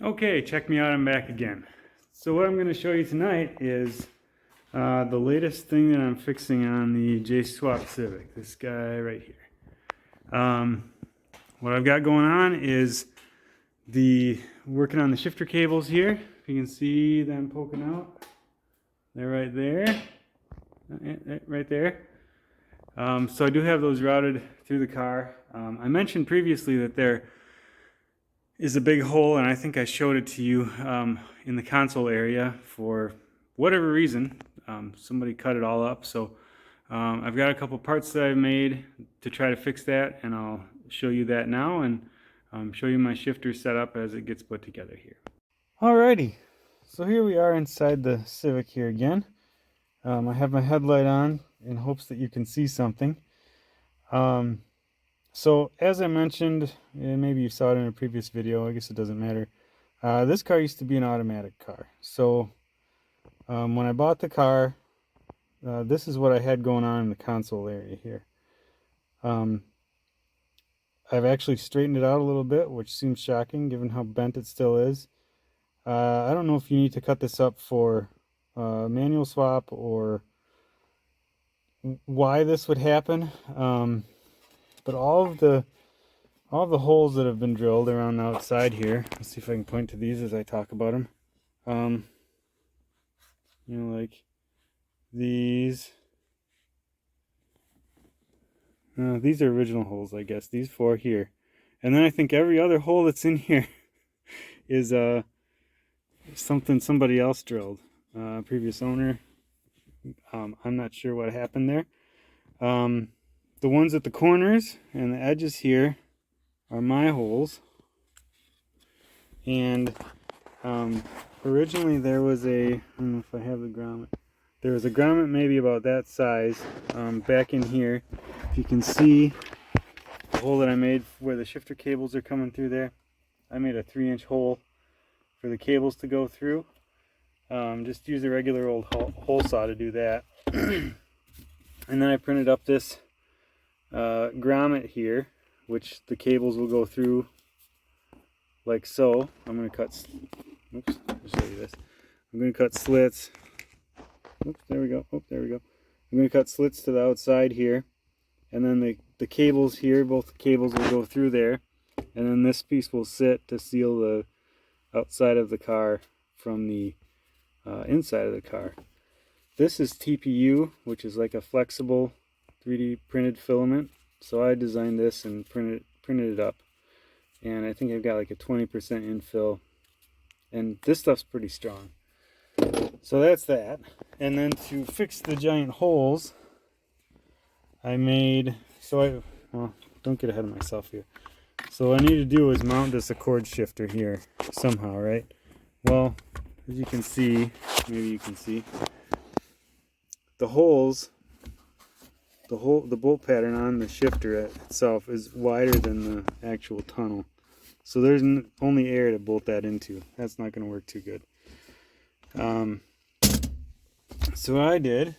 Okay, check me out, I'm back again. So what I'm going to show you tonight is the latest thing that I'm fixing on the J-Swap Civic, this guy right here. What I've got going on is working on the shifter cables here. If you can see them poking out, they're right there, right there. So I do have those routed through the car. I mentioned previously that there is a big hole, and I think I showed it to you in the console area for whatever reason. Somebody cut it all up, so I've got a couple parts that I've made to try to fix that, and I'll show you that now and show you my shifter setup as it gets put together here. Alrighty, so here we are inside the Civic here again. I have my headlight on in hopes that you can see something. So as I mentioned, and maybe you saw it in a previous video, I guess it doesn't matter. This car used to be an automatic car. So when I bought the car, this is what I had going on in the console area here. I've actually straightened it out a little bit, which seems shocking given how bent it still is. I don't know if you need to cut this up for manual swap or why this would happen. But all of the holes that have been drilled around the outside here, let's see if I can point to these as I talk about them. You know, like these. These are original holes, I guess. These four here, and then I think every other hole that's in here is something somebody else drilled. Previous owner. I'm not sure what happened there. The ones at the corners and the edges here are my holes. And originally there was I don't know if I have the grommet. There was a grommet maybe about that size back in here. If you can see the hole that I made where the shifter cables are coming through there, I made a 3-inch hole for the cables to go through. Just use a regular old hole saw to do that. And then I printed up this grommet here, which the cables will go through like so. I'm going to cut, oops, I'll show you this. I'm going to cut slits. Oops, there we go. Oh, there we go. I'm going to cut slits to the outside here, and then the cables here, both the cables will go through there, and then this piece will sit to seal the outside of the car from the inside of the car. This is TPU, which is like a flexible 3D printed filament. So I designed this and printed it up, and I think I've got like a 20% infill, and this stuff's pretty strong. So that's that. And then to fix the giant holes, I made, well, don't get ahead of myself here. So what I need to do is mount this Accord shifter here somehow, right? Well, as you can see, maybe you can see, the holes, the bolt pattern on the shifter itself is wider than the actual tunnel. So there's only air to bolt that into. That's not going to work too good. So what I did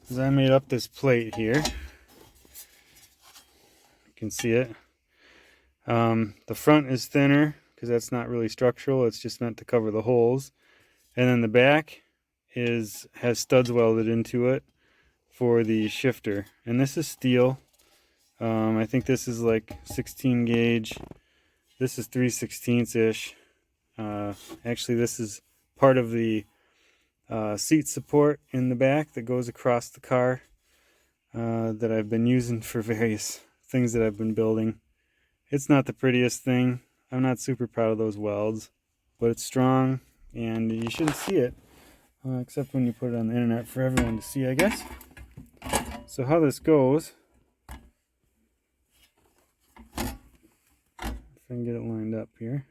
is I made up this plate here. You can see it. The front is thinner because that's not really structural. It's just meant to cover the holes. And then the back has studs welded into it for the shifter, and this is steel. I think this is like 16 gauge. This is 3/16 ish. Actually, this is part of the seat support in the back that goes across the car that I've been using for various things that I've been building. It's not the prettiest thing. I'm not super proud of those welds, but it's strong, and you shouldn't see it except when you put it on the internet for everyone to see, I guess. So how this goes, if I can get it lined up here.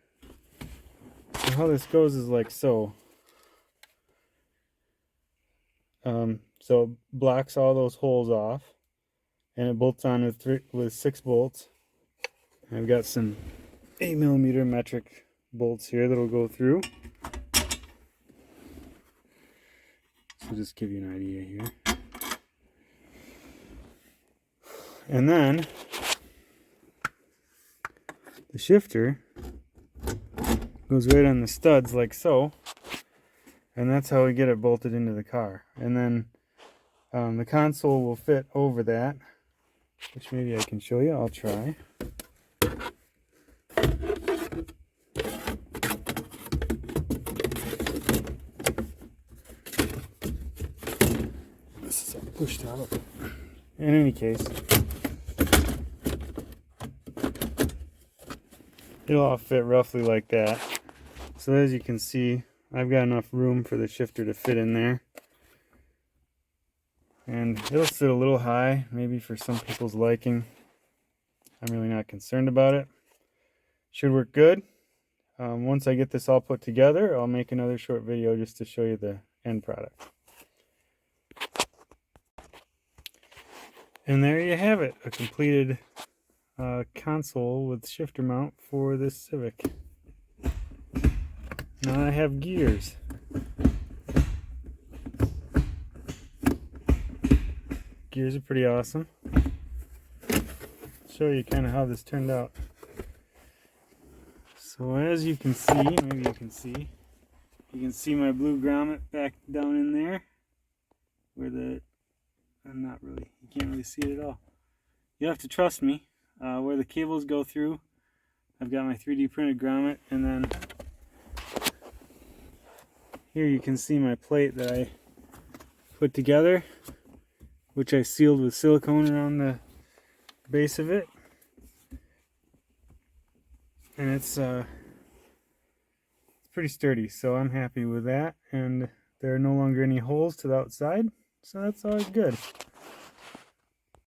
So how this goes is like so. So it blocks all those holes off, and it bolts on with 6 bolts. I've got some 8mm metric bolts here that'll go through. So just give you an idea here. And then the shifter Goes right on the studs like so, and that's how we get it bolted into the car. And then the console will fit over that, which maybe I can show you. I'll try. This is all pushed out. In any case, it'll all fit roughly like that. So as you can see, I've got enough room for the shifter to fit in there. And it'll sit a little high, maybe for some people's liking. I'm really not concerned about it. Should work good. Once I get this all put together, I'll make another short video just to show you the end product. And there you have it, a completed console with shifter mount for this Civic. Now I have gears. Gears are pretty awesome. Show you kind of how this turned out. So as you can see, maybe you can see my blue grommet back down in there, where the, you can't really see it at all. You have to trust me. Where the cables go through, I've got my 3D printed grommet, and then here you can see my plate that I put together, which I sealed with silicone around the base of it. And it's pretty sturdy, so I'm happy with that. And there are no longer any holes to the outside, so that's always good.